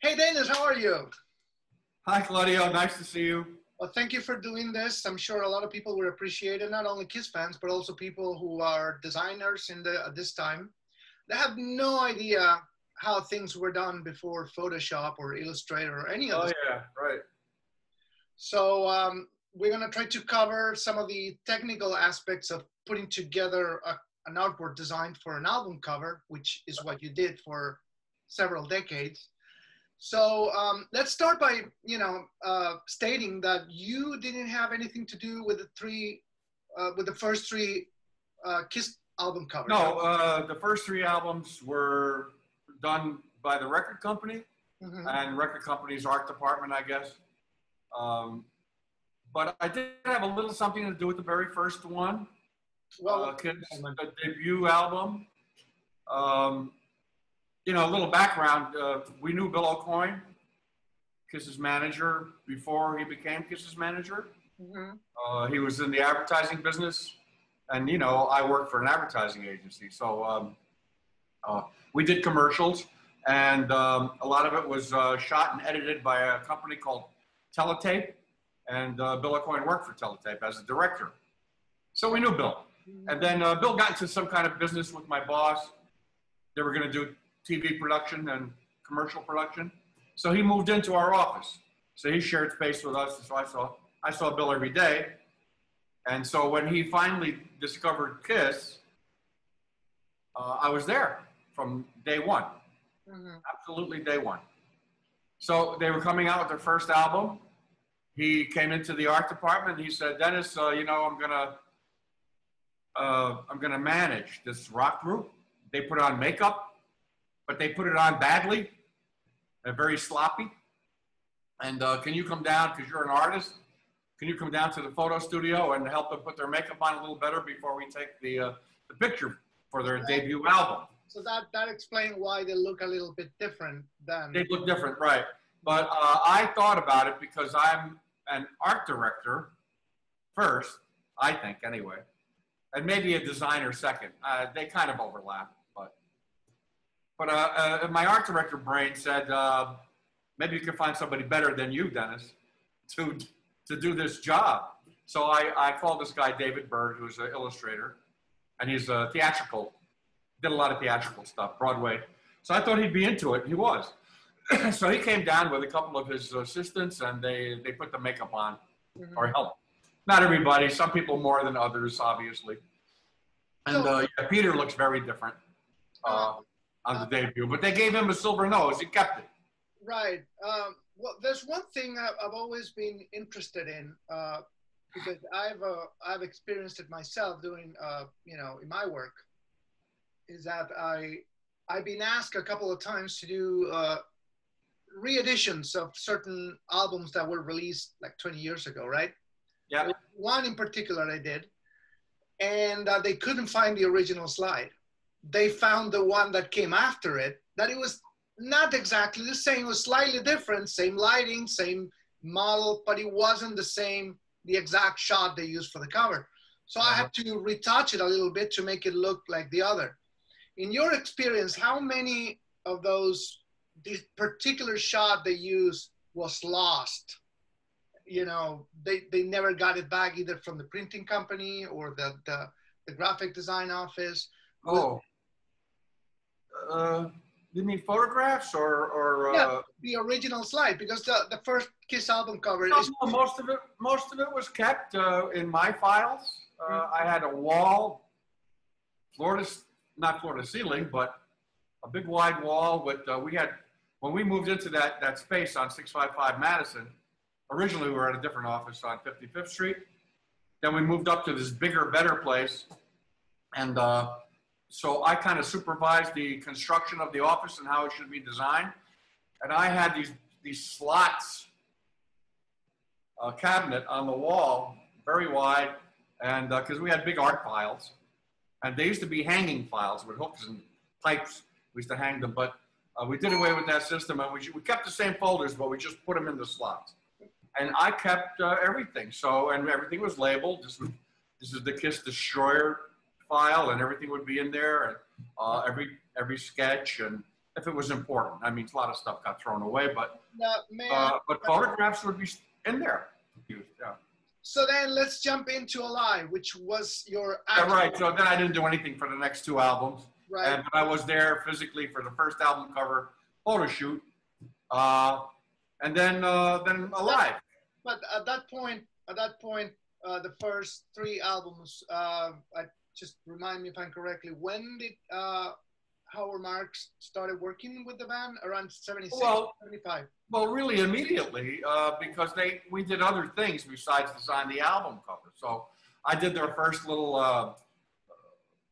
Hey Dennis, how are you? Hi, Claudio. Nice to see you. Well, thank you for doing this. I'm sure a lot of people will appreciate it, not only Kiss fans, but also people who are designers at this time. They have no idea how things were done before Photoshop or Illustrator or any of Oh, this. yeah, right. So we're going to try to cover some of the technical aspects of putting together an artwork designed for an album cover, which is what you did for several decades. So let's start by, stating that you didn't have anything to do with the first three Kiss album covers. No, the first three albums were done by the record company and record company's art department, I guess. But I did have a little something to do with the very first one. Well, Kiss, the debut album. A little background. We knew Bill O'Coin, Kiss's manager, before he became Kiss's manager. He was in the advertising business. And, I worked for an advertising agency. So we did commercials. And a lot of it was shot and edited by a company called Teletape. And Bill O'Coin worked for Teletape as a director. So we knew Bill. And then Bill got into some kind of business with my boss. They were going to do TV production and commercial production. So he moved into our office. So he shared space with us. So I saw Bill every day. And so when he finally discovered Kiss, I was there from day one. Absolutely day one. So they were coming out with their first album. He came into the art department. He said, Dennis, I'm gonna manage this rock group. They put on makeup, but they put it on badly and very sloppy. And can you come down, because you're an artist, can you come down to the photo studio and help them put their makeup on a little better before we take the picture for their debut album? So that explains why they look a little bit different than... They look different, right. But I thought about it because I'm an art director first, I think anyway, and maybe a designer second. They kind of overlap. But my art director brain said, maybe you can find somebody better than you, Dennis, to do this job. So I called this guy, David Bird, who's an illustrator, and he's a theatrical, did a lot of theatrical stuff, Broadway. So I thought he'd be into it. He was. So he came down with a couple of his assistants, and they put the makeup on, or helped. Not everybody, some people more than others, obviously. And Peter looks very different. On the debut, but they gave him a silver nose. He kept it. Right. Well, there's one thing I've always been interested in because I've experienced it myself doing, in my work, is that I've been asked a couple of times to do re-editions of certain albums that were released like 20 years ago, right? Yeah. One in particular I did, and they couldn't find the original slide. They found the one that came after it, that it was not exactly the same. It was slightly different, same lighting, same model, but it wasn't the exact shot they used for the cover. So I had to retouch it a little bit to make it look like the other. In your experience, how many of this particular shot they used was lost? They never got it back either from the printing company or the graphic design office. You mean photographs or yeah, the original slide, because the first Kiss album cover is most of it was kept in my files. I had a wall, not floor to ceiling, but a big wide wall with when we moved into that space on 655 Madison. Originally we were at a different office on 55th Street. Then we moved up to this bigger, better place, and so I kind of supervised the construction of the office and how it should be designed. And I had these slots, cabinet on the wall, very wide, and because we had big art files. And they used to be hanging files with hooks and pipes. We used to hang them, but we did away with that system. And we kept the same folders, but we just put them in the slots. And I kept everything. And everything was labeled. This is the Kiss Destroyer file, and everything would be in there, and every sketch, and if it was important. I mean, a lot of stuff got thrown away, but but photographs would be in there. Yeah. So then let's jump into Alive, which was your Yeah, right. So then I didn't do anything for the next two albums. Right. But I was there physically for the first album cover photo shoot. And then Alive. But at that point, the first three albums, just remind me if I'm correctly, when did Howard Marks started working with the band? Around 76, 75? Well, really immediately, because we did other things besides design the album cover. So I did their first little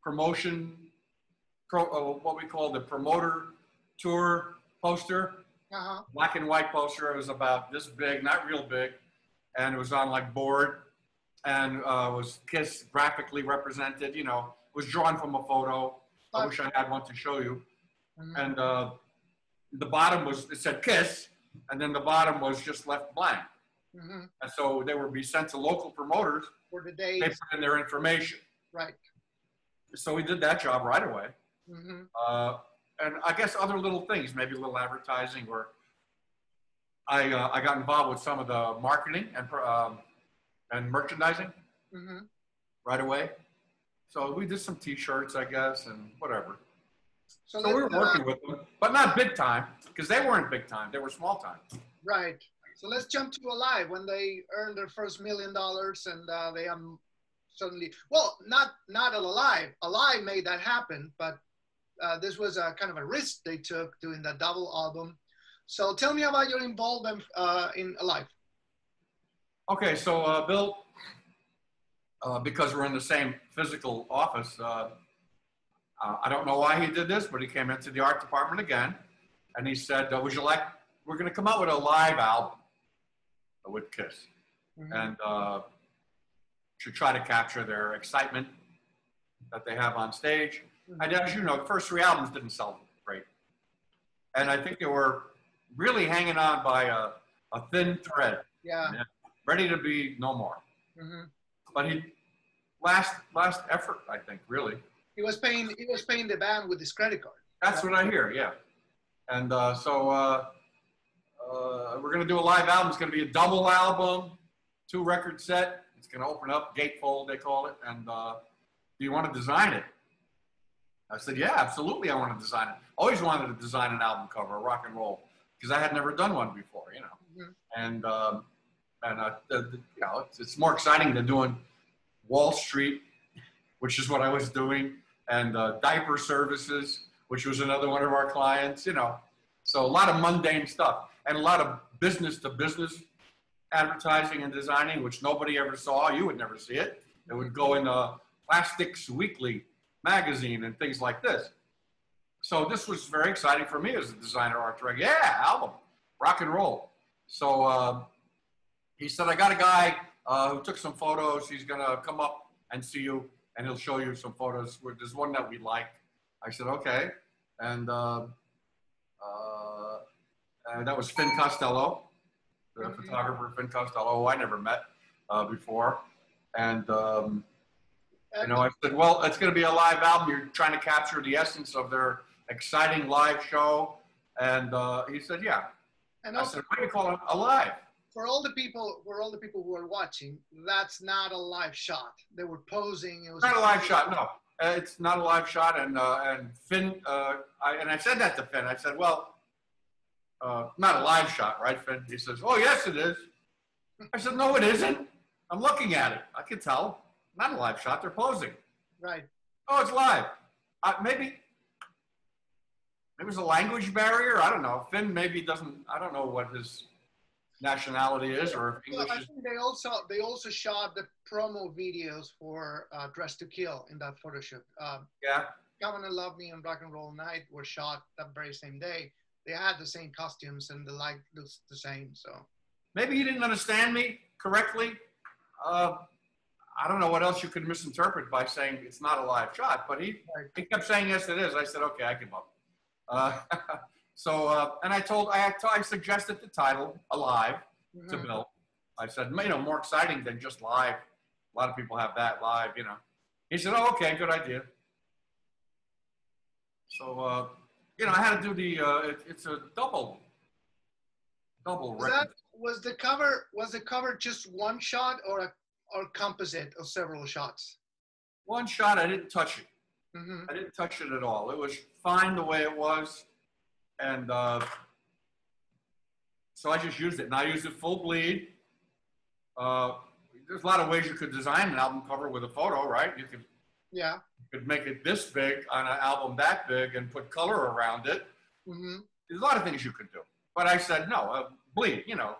promotion, what we call the promoter tour poster. Black and white poster. It was about this big, not real big, and it was on like board, and was Kiss graphically represented. You know, it was drawn from a photo. I wish I had one to show you. And the bottom it said Kiss, and then the bottom was just left blank. And so they would be sent to local promoters. For the days. They put in their information. Right. So we did that job right away. And I guess other little things, maybe a little advertising, or I got involved with some of the marketing and merchandising right away. So we did some T-shirts, I guess, and whatever. So we were working with them, but not big time, because they weren't big time. They were small time. Right. So let's jump to Alive, when they earned their first $1 million, and they suddenly, well, not Alive. Alive made that happen, but this was a kind of a risk they took doing that double album. So tell me about your involvement in Alive. Okay, so Bill, because we're in the same physical office, I don't know why he did this, but he came into the art department again, and he said, would you like, we're going to come out with a live album with Kiss, and to try to capture their excitement that they have on stage. And as you know, the first three albums didn't sell great. And I think they were really hanging on by a thin thread. Yeah. Ready to be no more. But last effort, I think, really. He was paying the band with his credit card. That's what I hear, yeah. And so we're going to do a live album. It's going to be a double album, 2-record set. It's going to open up, gatefold, they call it. And do you want to design it? I said, yeah, absolutely, I want to design it. Always wanted to design an album cover, rock and roll, because I had never done one before, you know. And you know, it's more exciting than doing Wall Street, which is what I was doing, and diaper services, which was another one of our clients, you know. So a lot of mundane stuff, and a lot of business-to-business advertising and designing, which nobody ever saw. You would never see it. It would go in Plastics Weekly magazine and things like this. So this was very exciting for me as a designer, art director. Yeah, album, rock and roll. So he said, I got a guy who took some photos. He's gonna come up and see you, and he'll show you some photos. There's one that we like. I said, okay. And that was Finn Costello, the photographer, Finn Costello, who I never met before. And you know, I said, well, it's going to be a live album. You're trying to capture the essence of their exciting live show. And he said, yeah. And I said, why do you call it Alive? For all the people who are watching, that's not a live shot. They were posing. It was not a live shot. No, it's not a live shot. And Finn, and I said that to Finn. I said, well, not a live shot, right, Finn? He says, oh, yes, it is. I said, no, it isn't. I'm looking at it. I can tell. Not a live shot. They're posing. Right. Oh, it's live. Maybe it was a language barrier. I don't know. Finn maybe doesn't. I don't know what his nationality is, or if English. I think they also shot the promo videos for Dress to Kill in that photo shoot. Yeah. Come and Love Me and Rock and Roll Night were shot that very same day. They had the same costumes and the light looks the same. So maybe you didn't understand me correctly. I don't know what else you could misinterpret by saying it's not a live shot, but he kept saying, yes, it is. I said, okay, I give up. And I suggested the title, Alive, to Bill. I said, you know, more exciting than just live. A lot of people have that live, you know. He said, oh, okay, good idea. So you know, I had to do the, it's a double record. Was the cover just one shot or a composite of several shots? One shot, I didn't touch it. Mm-hmm. I didn't touch it at all. It was fine the way it was. And so I just used it. And I used it full bleed. There's a lot of ways you could design an album cover with a photo, right? You could make it this big on an album that big and put color around it. Mm-hmm. There's a lot of things you could do. But I said, no, bleed, you know.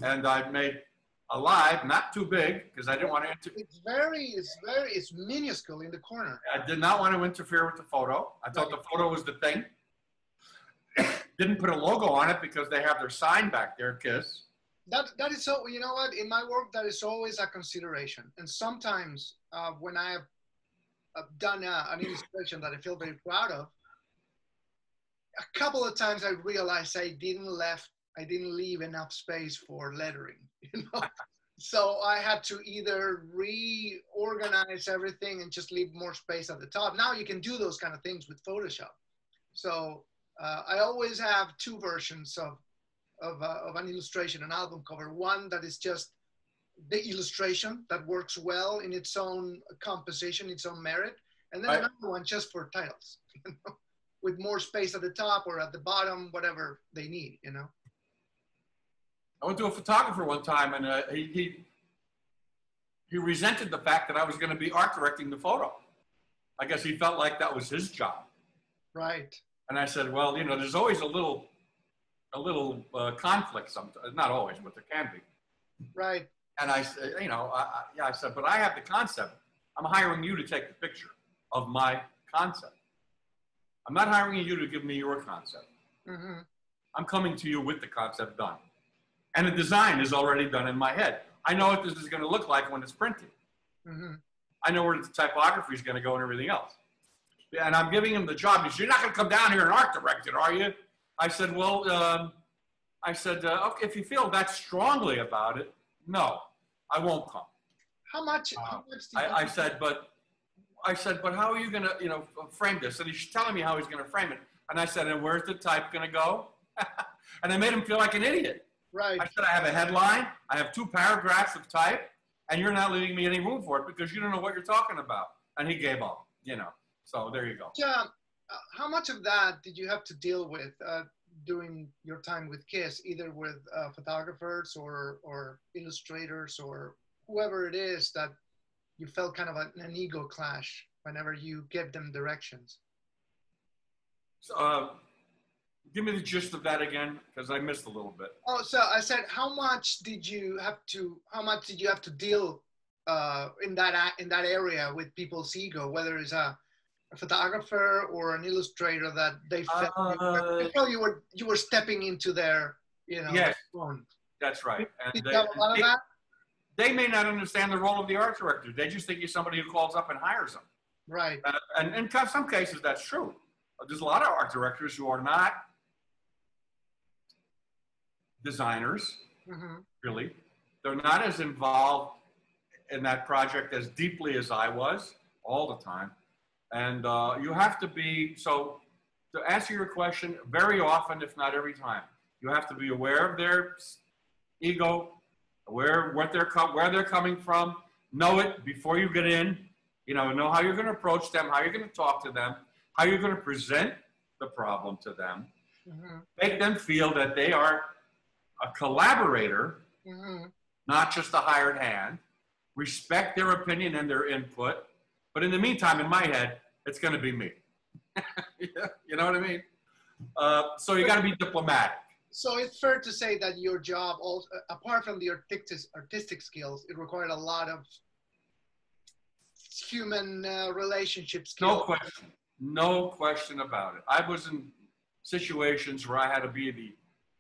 And I made a live, not too big, because I didn't want to it's minuscule in the corner. I did not want to interfere with the photo. I thought the photo was the thing. Didn't put a logo on it because they have their sign back there, Kiss. That is so, you know what, in my work, that is always a consideration. And sometimes when I have done an illustration that I feel very proud of, a couple of times I realized I didn't leave enough space for lettering, you know? So I had to either reorganize everything and just leave more space at the top. Now you can do those kind of things with Photoshop. So I always have two versions of an illustration, an album cover. One that is just the illustration that works well in its own composition, its own merit. And then another one just for titles, you know, with more space at the top or at the bottom, whatever they need, you know. I went to a photographer one time, and he resented the fact that I was going to be art directing the photo. I guess he felt like that was his job. Right. And I said, well, you know, there's always a little conflict sometimes. Not always, but there can be. Right. And I said, you know, I said, but I have the concept. I'm hiring you to take the picture of my concept. I'm not hiring you to give me your concept. Mm-hmm. I'm coming to you with the concept done. And the design is already done in my head. I know what this is going to look like when it's printed. Mm-hmm. I know where the typography is going to go and everything else. And I'm giving him the job. He said, you're not going to come down here and art direct it, are you? I said, well, okay, if you feel that strongly about it, no, I won't come. How much I said, but how are you going to, you know, frame this? And he's telling me how he's going to frame it. And I said, and where's the type going to go? And I made him feel like an idiot. Right. I said, I have a headline, I have 2 paragraphs of type, and you're not leaving me any room for it because you don't know what you're talking about. And he gave up, you know. So there you go. Yeah. How much of that did you have to deal with during your time with KISS, either with photographers or illustrators or whoever it is that you felt kind of an ego clash whenever you gave them directions? So, give me the gist of that again, because I missed a little bit. Oh, so I said, how much did you have to deal in that area with people's ego, whether it's a photographer or an illustrator that they felt you were stepping into their, you know, yes, zone. That's right. And Did you have a lot of that? They may not understand the role of the art director. They just think he's somebody who calls up and hires them. Right. And in some cases, that's true. There's a lot of art directors who are not designers, mm-hmm. really. They're not as involved in that project as deeply as I was all the time. And you have to be, so to answer your question, very often, if not every time, you have to be aware of their ego, aware of where they're coming from, know it before you get in, you know how you're going to approach them, how you're going to talk to them, how you're going to present the problem to them, mm-hmm. make them feel that they are a collaborator, mm-hmm. not just a hired hand, respect their opinion and their input. But in the meantime, in my head, it's going to be me. You know what I mean? So you got to be diplomatic. So it's fair to say that your job, also, apart from the artistic skills, it required a lot of human relationship skills. No question about it. I was in situations where I had to be the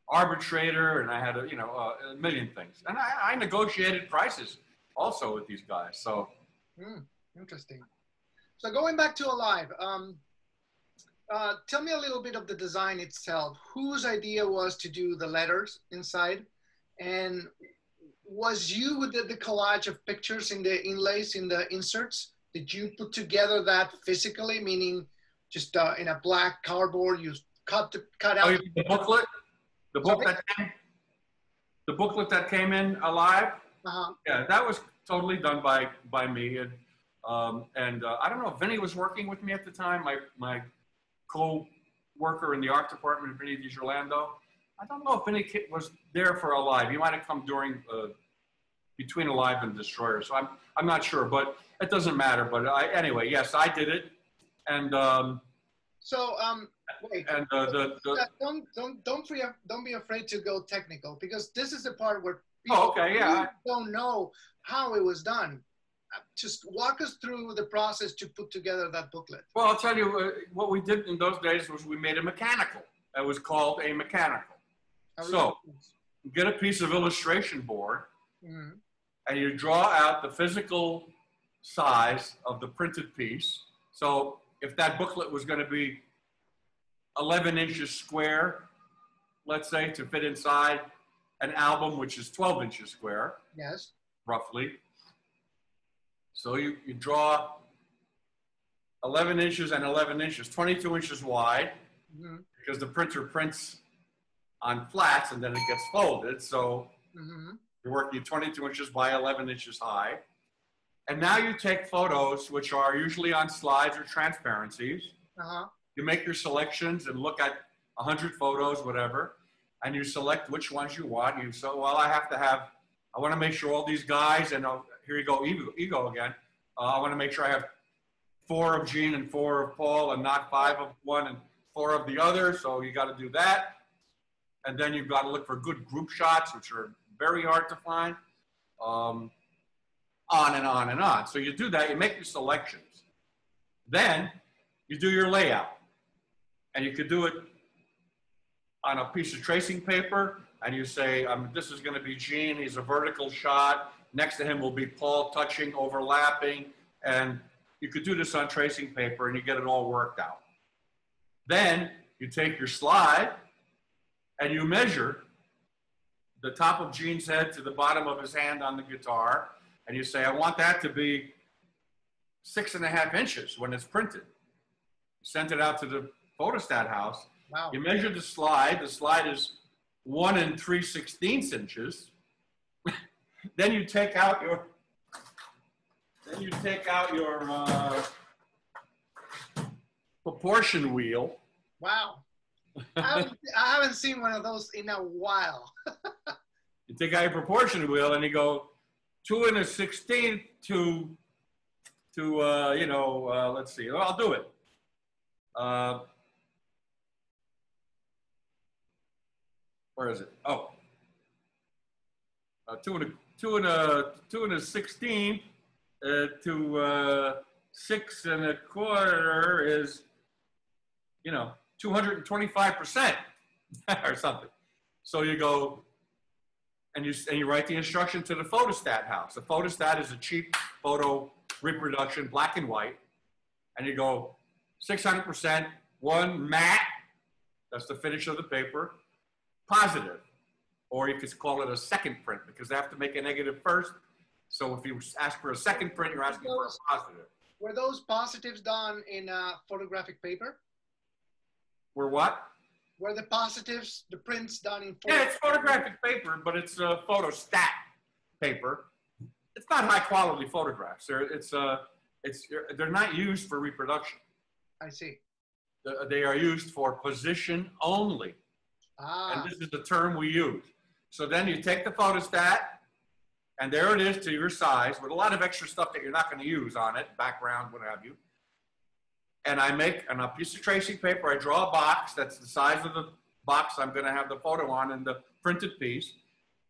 arbitrator, and I had to, a million things. And I negotiated prices also with these guys. So interesting. So going back to Alive, tell me a little bit of the design itself. Whose idea was to do the letters inside? And was you who did the collage of pictures in the inlays, in the inserts? Did you put together that physically, meaning just in a black cardboard. You cut out. Oh, the booklet, the book Sorry? the booklet that came in alive. Uh-huh. Yeah, that was totally done by me, and I don't know if Vinny was working with me at the time. My co-worker in the art department, Vinny DiGirlando. I don't know if Vinny was there for Alive. He might have come during between Alive and Destroyer. So I'm not sure, but it doesn't matter. But anyway, yes, I did it, and wait. And don't be afraid to go technical, because this is the part where people don't know how it was done. Just walk us through the process to put together that booklet. Well, I'll tell you what we did in those days was we made a mechanical. That was called a mechanical. So you get a piece of illustration board, and you draw out the physical size of the printed piece. So if that booklet was going to be 11 inches square, let's say, to fit inside an album, which is 12 inches square, yes, roughly. So you draw 11 inches and 11 inches, 22 inches wide, because the printer prints on flats and then it gets folded. So you're working 22 inches by 11 inches high. And now you take photos, which are usually on slides or transparencies. You make your selections and look at 100 photos, whatever, and you select which ones you want. You say, well, I want to make sure all these guys, and here you go, ego again. I want to make sure I have 4 of Gene and 4 of Paul and not 5 of one and 4 of the other. So you got to do that. And then you've got to look for good group shots, which are very hard to find. On and on and on. So you do that, you make your selections. Then you do your layout. And you could do it on a piece of tracing paper, and you say, this is going to be Gene, he's a vertical shot. Next to him will be Paul touching, overlapping. And you could do this on tracing paper, and you get it all worked out. Then you take your slide, and you measure the top of Gene's head to the bottom of his hand on the guitar, and you say, I want that to be 6.5 inches when it's printed. You send it out to the Photostat house. Wow. You measure the slide. The slide is 1 3/16 inches. Then you take out your proportion wheel. Wow. I haven't seen one of those in a while. You take out your proportion wheel and you go 2 1/16 to let's see. Well, I'll do it. 2 1/16 to 6 1/4 is 225% or something. So you go and you write the instruction to the Photostat house. The Photostat is a cheap photo reproduction, black and white, and you go 600%, 1 matte, that's the finish of the paper, positive, or you could call it a second print because they have to make a negative first. So if you ask for a second print, you're asking for a positive. Were those positives done in photographic paper? Were what? Were the positives, the prints done in Yeah, it's photographic paper, but it's photostat paper. It's not high quality photographs. They're not used for reproduction. I see. They are used for position only. And this is the term we use. So then you take the photostat, and there it is to your size with a lot of extra stuff that you're not going to use on it, background, what have you. And I make, on a piece of tracing paper, I draw a box that's the size of the box I'm going to have the photo on in the printed piece,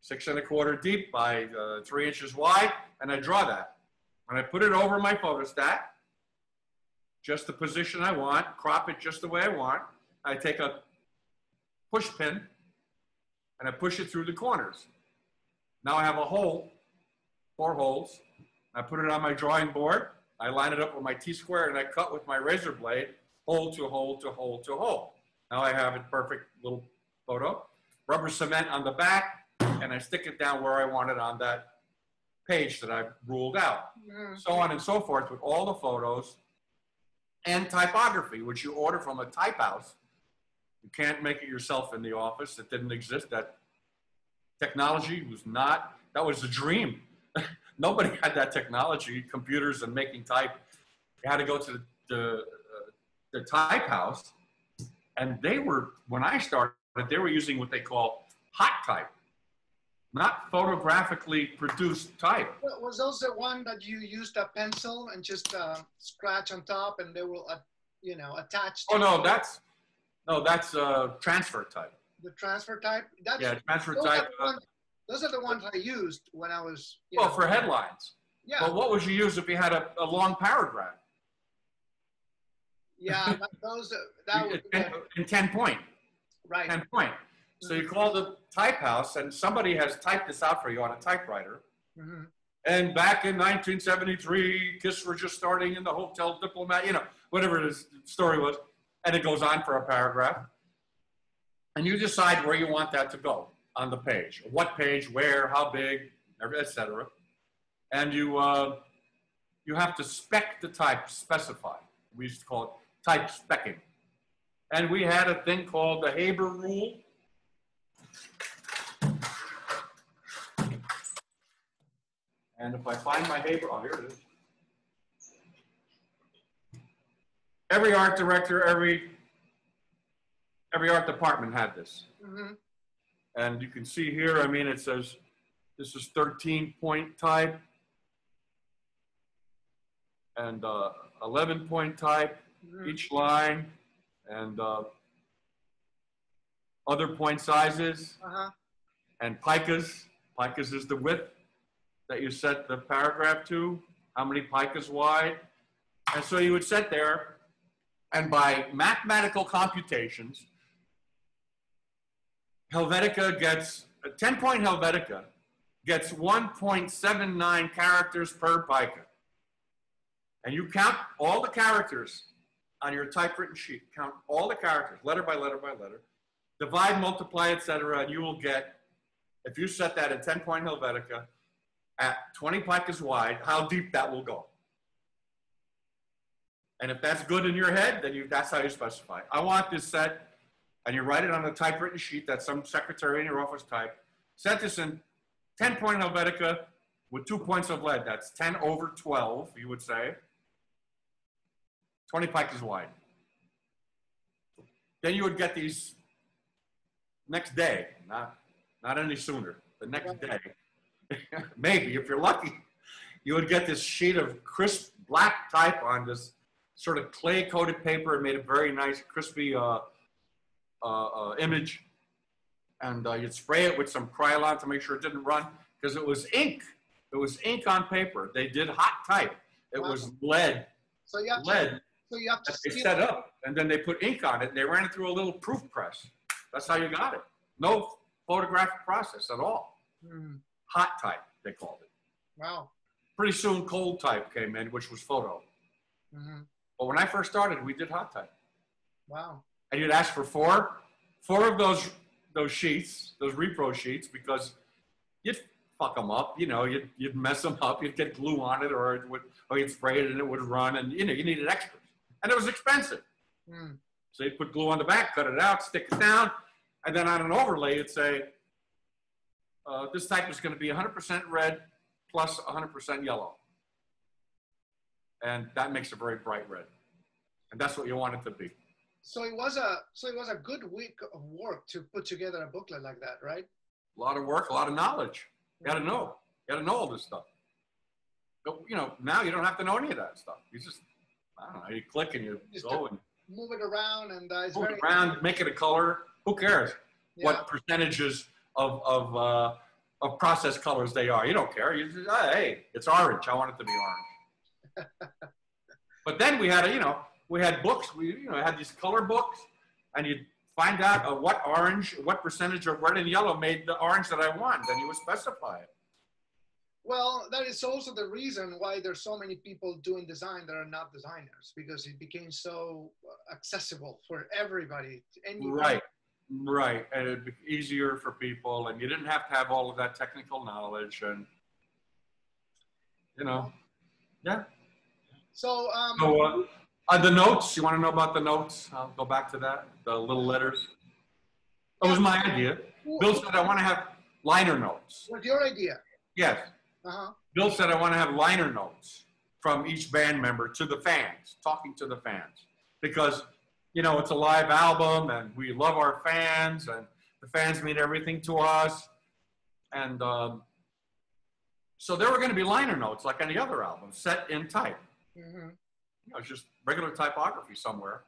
6 1/4 deep by 3 inches wide, and I draw that. And I put it over my photostat, just the position I want, crop it just the way I want. I take a push pin, and I push it through the corners. Now I have a hole, 4 holes. I put it on my drawing board. I line it up with my T-square, and I cut with my razor blade, hole to hole to hole to hole. Now I have a perfect little photo. Rubber cement on the back, and I stick it down where I want it on that page that I've ruled out. So on and so forth with all the photos. and typography, which you order from a type house. You can't make it yourself in the office. It didn't exist. That technology was not, that was a dream. Nobody had that technology, computers and making type. You had to go to the type house, and they were, when I started, they were using what they call hot type, not photographically produced type. Was those the one that you used a pencil and just scratch on top, and they will, you know, attach? Oh no, that's transfer type. The transfer type. That's, yeah, transfer type. Those are the ones I used when I was. Well, for headlines. Yeah. But what would you use if you had a long paragraph? Yeah, those. That would. In 10 point. Right. 10 point. So you call the type house, and somebody has typed this out for you on a typewriter. Mm-hmm. And back in 1973, Kiss were just starting in the Hotel Diplomat, you know, whatever the story was. And it goes on for a paragraph. And you decide where you want that to go on the page. What page, where, how big, etc. And you have to spec the type, specify. We used to call it type specking. And we had a thing called the Gerber Rule. And if I find my Gerber, oh, here it is. Every art director, every art department had this. Mm-hmm. And you can see here, I mean, it says this is 13-point type and 11-point type, each line, and other point sizes, and picas. Picas is the width that you set the paragraph to, how many picas wide. And so you would sit there, and by mathematical computations, Helvetica gets, a 10-point Helvetica gets 1.79 characters per pica. And you count all the characters on your typewritten sheet, count all the characters, letter by letter by letter, divide, multiply, etc., and you will get, if you set that in 10-point Helvetica at 20 picas wide, how deep that will go. And if that's good in your head, then that's how you specify. I want this set, and you write it on a typewritten sheet that some secretary in your office typed. Set this in 10-point Helvetica with 2 points of lead. That's 10 over 12, you would say. 20 picas wide. Then you would get these next day, not any sooner, the next day. Maybe, if you're lucky, you would get this sheet of crisp black type on this sort of clay-coated paper. It made a very nice, crispy image. And you'd spray it with some Krylon to make sure it didn't run, because it was ink. It was ink on paper. They did hot type. It was lead. So you have lead. So you have to they set up, and then they put ink on it, and they ran it through a little proof press. That's how you got it. No photographic process at all. Hot type, they called it. Wow. Pretty soon, cold type came in, which was photo. But when I first started, we did hot type. Wow. And you'd ask for four of those sheets, those repro sheets, because you'd fuck them up. You know, you'd mess them up. You'd get glue on it, or you'd spray it and it would run, and you know, you needed extras. And it was expensive. So you'd put glue on the back, cut it out, stick it down, and then on an overlay, you'd say, this type is going to be 100% red plus 100% yellow. And that makes a very bright red. And that's what you want it to be. So it was a good week of work to put together a booklet like that, right? A lot of work, a lot of knowledge. You got to know. You got to know all this stuff. But, you know, now you don't have to know any of that stuff. You just, I don't know, you click and you just go and move it around, and it's move it around, make it a color. Who cares what percentages of process colors they are? You don't care. You just, hey, it's orange. I want it to be orange. But then we had we had books. We had these color books, and you'd find out what percentage of red and yellow made the orange that I want. Then you would specify it. Well, that is also the reason why there's so many people doing design that are not designers, because it became so accessible for everybody. Right, and it'd be easier for people, and you didn't have to have all of that technical knowledge, and yeah. So, The notes, you want to know about the notes? I'll go back to that, the little letters. That was my idea. Bill said, I want to have liner notes. What's your idea? Yes. Uh-huh. Bill said, I want to have liner notes from each band member to the fans, talking to the fans. Because, you know, it's a live album and we love our fans and the fans mean everything to us. And so there were going to be liner notes like any other album, set in type. Mm-hmm. You know, it's just regular typography somewhere.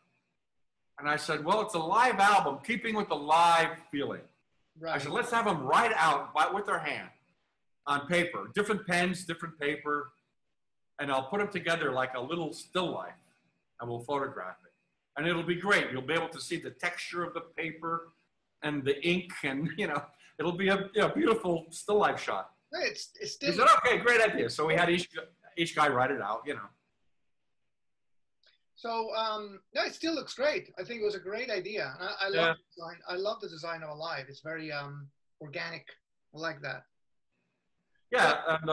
And I said, well, it's a live album, keeping with the live feeling. Right. I said, let's have them write out with their hand on paper, different pens, different paper, and I'll put them together like a little still life, and we'll photograph it. And it'll be great. You'll be able to see the texture of the paper and the ink, and, you know, it'll be a beautiful still life shot. It's still. He said, okay, great idea. So we had each guy write it out, you know. So, no, it still looks great. I think it was a great idea. I love the design. I love the design of Alive. It's very organic. I like that. Yeah, and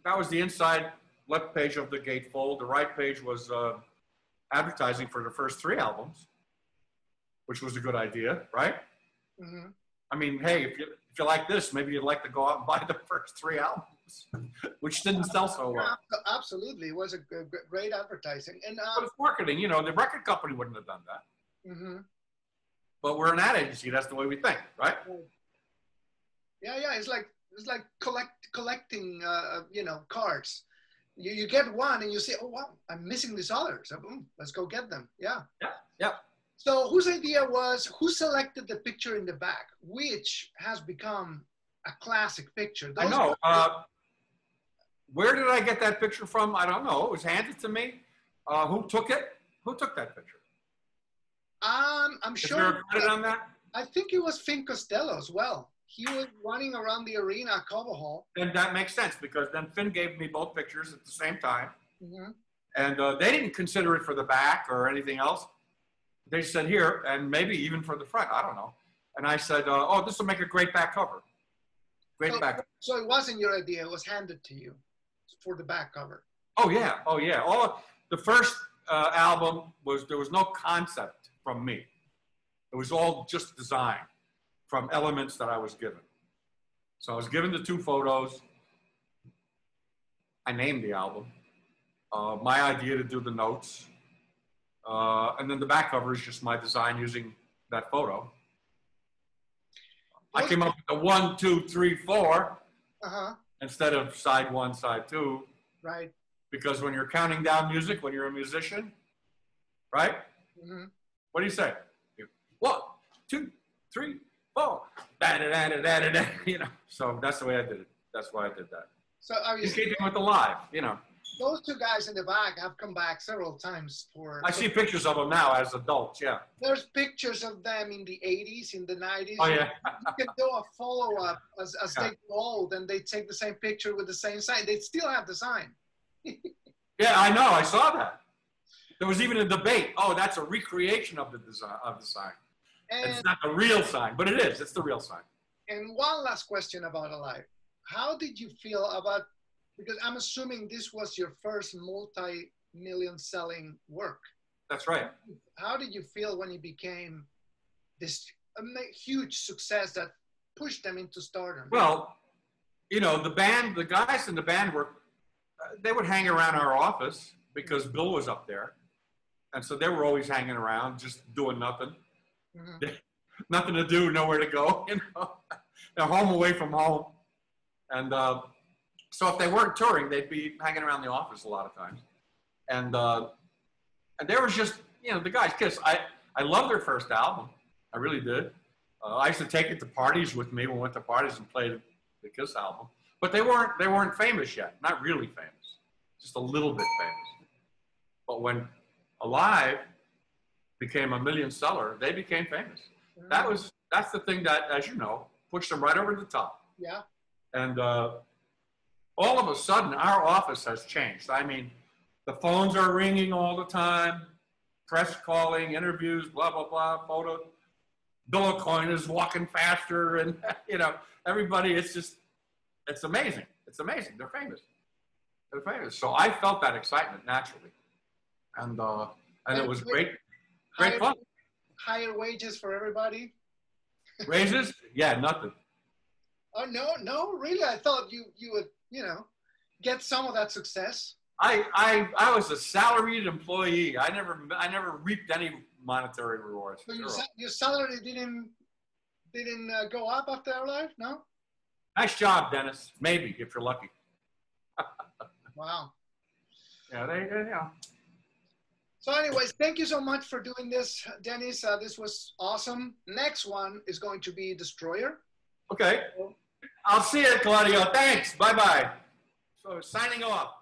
that was the inside left page of the gatefold. The right page was advertising for the first 3 albums, which was a good idea, right? Mm-hmm. I mean, hey, if you like this, maybe you'd like to go out and buy the first 3 albums. Which didn't sell so well. Absolutely, it was a great advertising, and but it's marketing. You know, the record company wouldn't have done that. Mm-hmm. But we're an ad agency. That's the way we think, right? Yeah. It's like collecting, you know, cards. You get one, and you say, "Oh wow, I'm missing this other." So let's go get them. Yeah. So whose idea was? Who selected the picture in the back, which has become a classic picture? I know. Where did I get that picture from? I don't know. It was handed to me. Who took it? Who took that picture? I'm sure. Is there a credit on that? I think it was Finn Costello as well. He was running around the arena at Cobo Hall. And that makes sense because then Finn gave me both pictures at the same time. Mm-hmm. And they didn't consider it for the back or anything else. They said here, and maybe even for the front. I don't know. And I said, oh, this will make a great back cover. Great back cover. So it wasn't your idea. It was handed to you for the back cover. Oh yeah. The first album there was no concept from me. It was all just design from elements that I was given. So I was given the 2 photos. I named the album. My idea to do the notes. And then the back cover is just my design using that photo. I came up with the 1, 2, 3, 4 instead of side 1, side 2. Right. Because when you're counting down music, when you're a musician, right? Mm-hmm. What do you say? 1, 2, 3, 4. Da, da, da, da, da, da, you know. So that's the way I did it. That's why I did that. So obviously, keeping with the live, you know. Those 2 guys in the back have come back several times for. I see pictures of them now as adults. Yeah. There's pictures of them in the 80s, in the 90s. Oh yeah. You can do a follow-up as they go old, and they take the same picture with the same sign. They still have the sign. Yeah, I know. I saw that. There was even a debate. Oh, that's a recreation of the design of the sign. And it's not the real sign, but it is. It's the real sign. And one last question about Alive. How did you feel about? Because I'm assuming this was your first multi-million selling work. That's right. How did you feel when it became this huge success that pushed them into stardom? Well, you know, the guys in the band they would hang around our office because Bill was up there. And so they were always hanging around, just doing nothing. Mm-hmm. Nothing to do, nowhere to go, you know. They're home away from home. And so if they weren't touring, they'd be hanging around the office a lot of times. And there was just, you know, the guys, Kiss. I loved their first album. I really did. I used to take it to parties with me when we went to parties and played the Kiss album. But they weren't famous yet. Not really famous. Just a little bit famous. But when Alive became a million seller, they became famous. Mm-hmm. That's the thing that, as you know, pushed them right over the top. Yeah. And all of a sudden, our office has changed. I mean, the phones are ringing all the time, press calling, interviews, blah, blah, blah, photo. Bill O'Coin is walking faster, and, you know, everybody, it's amazing. It's amazing. They're famous. So I felt that excitement naturally. and it was great fun. Higher wages for everybody. Raises? Yeah, nothing. Oh no, really? I thought you would, get some of that success. I was a salaried employee. I never reaped any monetary rewards. So your salary didn't go up after our life? No? Nice job, Dennis. Maybe, if you're lucky. Wow. Yeah. So anyways, thank you so much for doing this, Dennis. This was awesome. Next one is going to be Destroyer. Okay. I'll see you, Claudio. Thanks. Bye-bye. So signing off.